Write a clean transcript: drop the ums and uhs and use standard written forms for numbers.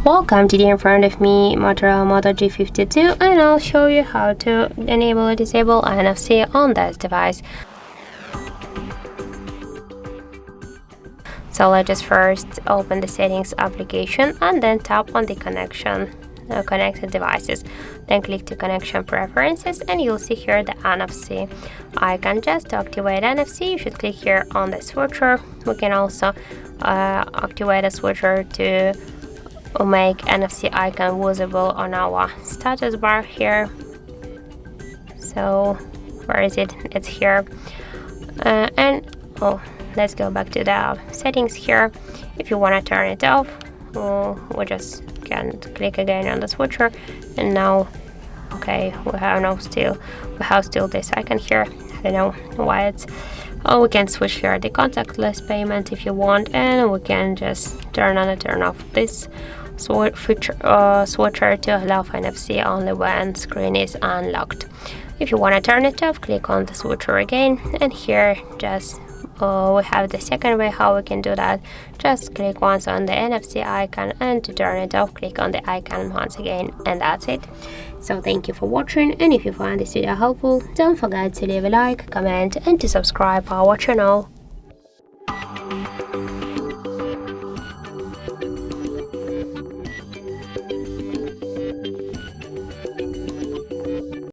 Welcome, today in front of me Motorola Moto G52, and I'll show you how to enable or disable NFC on this device. So let's just first open the settings application and then tap on the connected devices. Then click to connection preferences and you'll see here the NFC icon. Just to activate NFC, you should click here on the switcher. We can also activate a switcher to make NFC icon visible on our status bar here. So where is it? It's here. Let's go back to the settings here. If you want to turn it off, we just can click again on the switcher, and now we have still this icon here. I don't know why it's we can switch here the contactless payment if you want, and we can just turn on and turn off this switcher to allow NFC only when screen is unlocked. If you want to turn it off, click on the switcher again, and here just we have the second way how we can do that. Just click once on the NFC icon, and to turn it off, click on the icon once again, and that's it. So thank you for watching, and if you find this video helpful, don't forget to leave a like, comment, and to subscribe our channel.